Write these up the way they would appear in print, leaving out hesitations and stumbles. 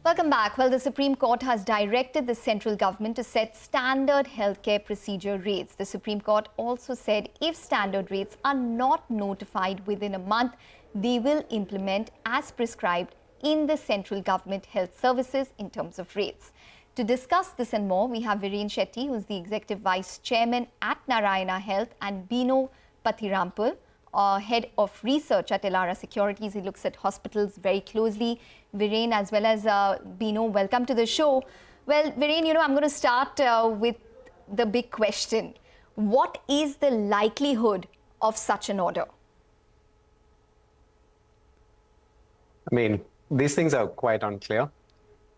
Welcome back. Well, the Supreme Court has directed the central government to set standard healthcare procedure rates. The Supreme Court also said if standard rates are not notified within a month, they will implement as prescribed in the central government health services in terms of rates. To discuss this and more, we have Viren Shetty, who is the Executive Vice Chairman at Narayana Health, and Bino Pathiparampil, Head of Research at Elara Securities. He looks at hospitals very closely. Viren as well as Bino, welcome to the show. Well, Viren, I'm going to start with the big question. What is the likelihood of such an order? I mean, these things are quite unclear.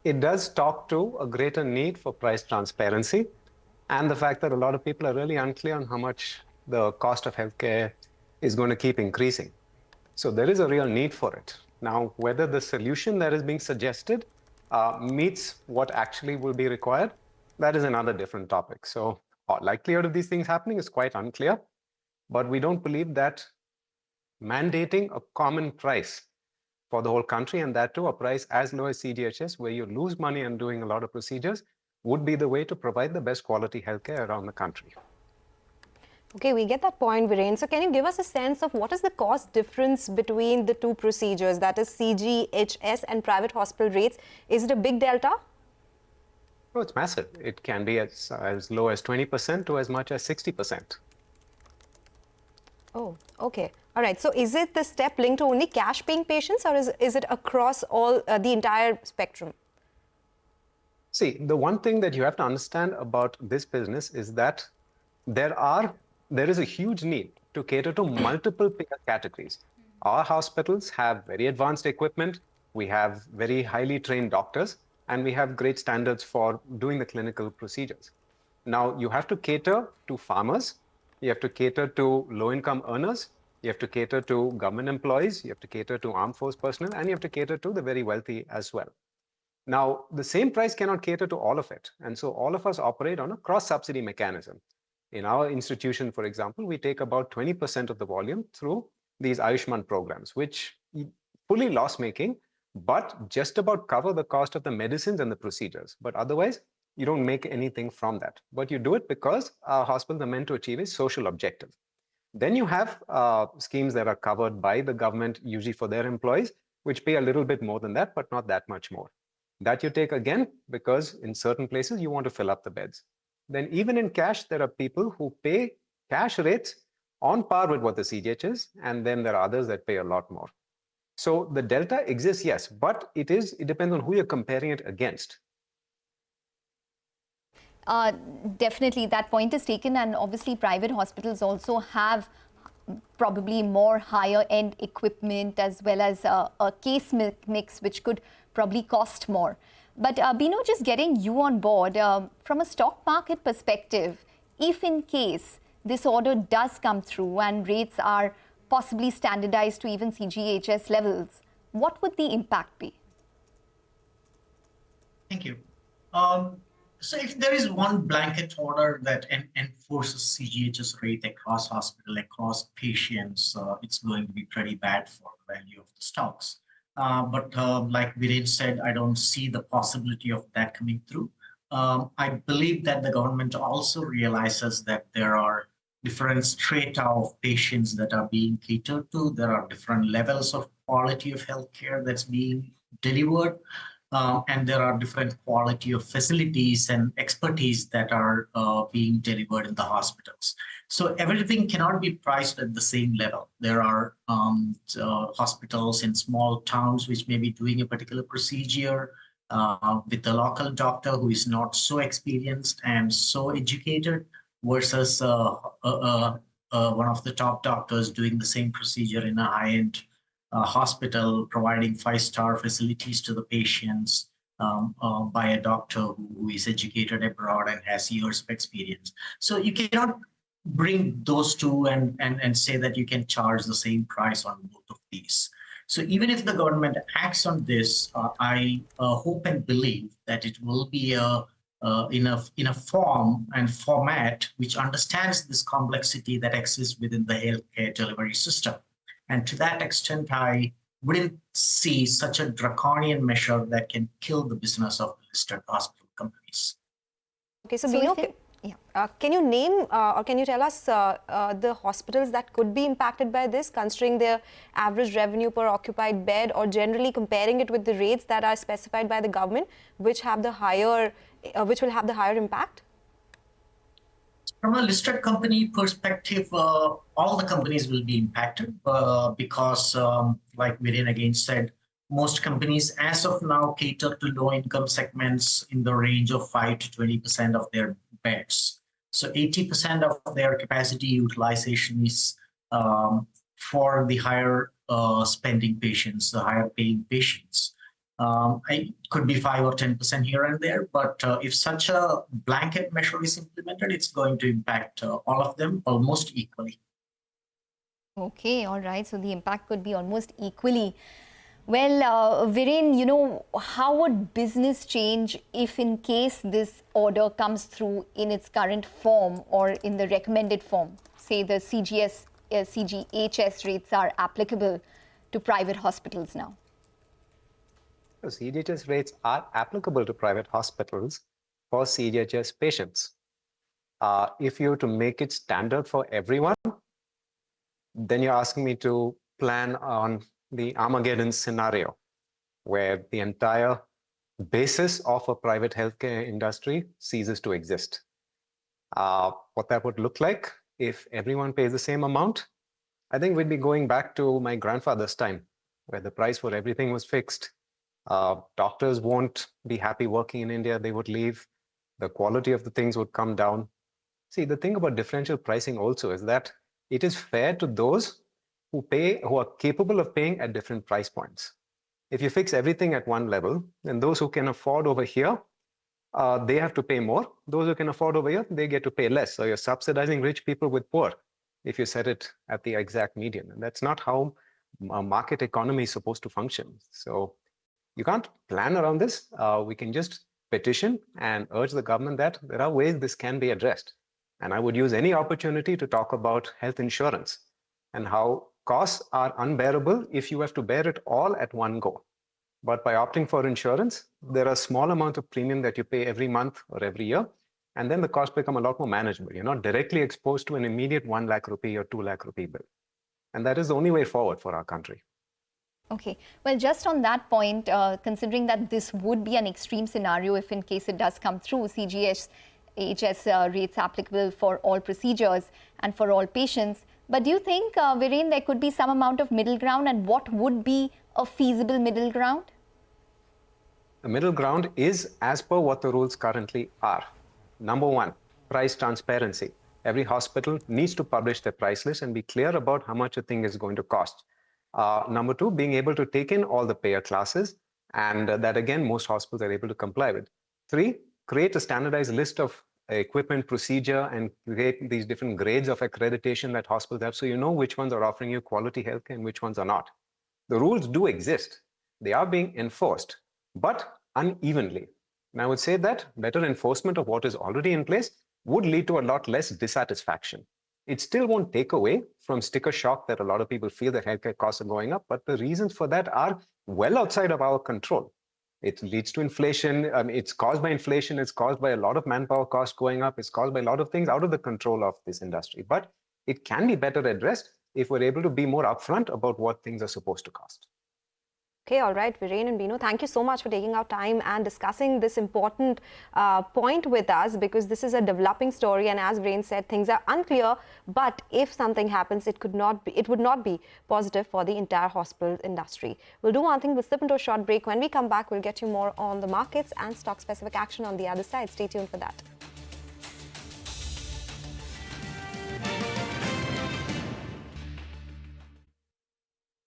It does talk to a greater need for price transparency and the fact that a lot of people are really unclear on how much the cost of healthcare is going to keep increasing. So there is a real need for it. Now, whether the solution that is being suggested meets what actually will be required, that is another different topic. So likelihood of these things happening is quite unclear, but we don't believe that mandating a common price for the whole country, and that too a price as low as CGHS, where you lose money on doing a lot of procedures, would be the way to provide the best quality healthcare around the country. Okay, we get that point, Viren. So can you give us a sense of what is the cost difference between the two procedures, that is CGHS and private hospital rates? Is it a big delta? Oh, it's massive. It can be as low as 20% to as much as 60%. Oh, okay. All right. So is it the step linked to only cash paying patients, or is it across all the entire spectrum? See, the one thing that you have to understand about this business is that there is a huge need to cater to multiple payer categories. Our hospitals have very advanced equipment, we have very highly trained doctors, and we have great standards for doing the clinical procedures. Now, you have to cater to farmers, you have to cater to low-income earners, you have to cater to government employees, you have to cater to armed force personnel, and you have to cater to the very wealthy as well. Now, the same price cannot cater to all of it, and so all of us operate on a cross-subsidy mechanism. In our institution, for example, we take about 20% of the volume through these Ayushman programs, which fully loss-making, but just about cover the cost of the medicines and the procedures. But otherwise, you don't make anything from that. But you do it because our hospitals are meant to achieve a social objective. Then you have schemes that are covered by the government, usually for their employees, which pay a little bit more than that, but not that much more. That you take again, because in certain places you want to fill up the beds. Then even in cash, there are people who pay cash rates on par with what the CGH is, and then there are others that pay a lot more. So the delta exists, yes, but it depends on who you're comparing it against. Definitely, that point is taken, and obviously private hospitals also have probably more higher end equipment as well as a case mix which could probably cost more. But Bino, just getting you on board, from a stock market perspective, if in case this order does come through and rates are possibly standardized to even CGHS levels, what would the impact be? Thank you. So if there is one blanket order that enforces CGHS rate across hospital, across patients, it's going to be pretty bad for the value of the stocks. But like Viren said, I don't see the possibility of that coming through. I believe that the government also realizes that there are different strata of patients that are being catered to. There are different levels of quality of healthcare that's being delivered. And there are different quality of facilities and expertise that are being delivered in the hospitals. So everything cannot be priced at the same level. There are hospitals in small towns which may be doing a particular procedure with a local doctor who is not so experienced and so educated versus one of the top doctors doing the same procedure in a high-end hospital, providing 5-star facilities to the patients by a doctor who is educated abroad and has years of experience. So you cannot bring those two and say that you can charge the same price on both of these. So even if the government acts on this, I hope and believe that it will be in a form and format which understands this complexity that exists within the healthcare delivery system. And to that extent, I wouldn't see such a draconian measure that can kill the business of the listed hospital companies. Okay, so So Bino, if it- can you name or can you tell us the hospitals that could be impacted by this, considering their average revenue per occupied bed, or generally comparing it with the rates that are specified by the government, which have the higher, which will have the higher impact? From a listed company perspective, all the companies will be impacted because, like Viren again said, most companies as of now cater to low-income segments in the range of 5 to 20% of their beds. So 80% of their capacity utilization is for the higher spending patients, the higher paying patients. It could be 5 or 10% here and there, but if such a blanket measure is implemented, it's going to impact all of them almost equally. Okay, all right. So the impact could be almost equally. Well, Viren, how would business change if in case this order comes through in its current form or in the recommended form? Say the CGHS rates are applicable to private hospitals now. The CGHS rates are applicable to private hospitals for CGHS patients. If you were to make it standard for everyone, then you're asking me to plan on the Armageddon scenario, where the entire basis of a private healthcare industry ceases to exist. What that would look like if everyone pays the same amount, I think we'd be going back to my grandfather's time, where the price for everything was fixed. Doctors won't be happy working in India, they would leave. The quality of the things would come down. See, the thing about differential pricing also is that it is fair to those who are capable of paying at different price points. If you fix everything at one level, then those who can afford over here, they have to pay more. Those who can afford over here, they get to pay less. So you're subsidizing rich people with poor if you set it at the exact median. And that's not how a market economy is supposed to function. So you can't plan around this. We can just petition and urge the government that there are ways this can be addressed. And I would use any opportunity to talk about health insurance and how costs are unbearable if you have to bear it all at one go. But by opting for insurance, there are a small amount of premium that you pay every month or every year, and then the costs become a lot more manageable. You're not directly exposed to an immediate 1 lakh rupee or 2 lakh rupee bill. And that is the only way forward for our country. Okay. Well, just on that point, considering that this would be an extreme scenario if in case it does come through, CGHS rates applicable for all procedures and for all patients. But do you think, Viren, there could be some amount of middle ground, and what would be a feasible middle ground? The middle ground is as per what the rules currently are. Number one, price transparency. Every hospital needs to publish their price list and be clear about how much a thing is going to cost. Number two, being able to take in all the payer classes, and that again, most hospitals are able to comply with. Three, create a standardized list of equipment, procedure, and create these different grades of accreditation that hospitals have, so you know which ones are offering you quality healthcare and which ones are not. The rules do exist. They are being enforced, but unevenly. And I would say that better enforcement of what is already in place would lead to a lot less dissatisfaction. It still won't take away from sticker shock that a lot of people feel that healthcare costs are going up, but the reasons for that are well outside of our control. It leads to inflation. It's caused by inflation. It's caused by a lot of manpower costs going up. It's caused by a lot of things out of the control of this industry. But it can be better addressed if we're able to be more upfront about what things are supposed to cost. Okay, all right, Viren and Bino, thank you so much for taking out time and discussing this important point with us, because this is a developing story, and as Viren said, things are unclear, but if something happens, it would not be positive for the entire hospital industry. We'll do one thing, we'll slip into a short break. When we come back, we'll get you more on the markets and stock-specific action on the other side. Stay tuned for that.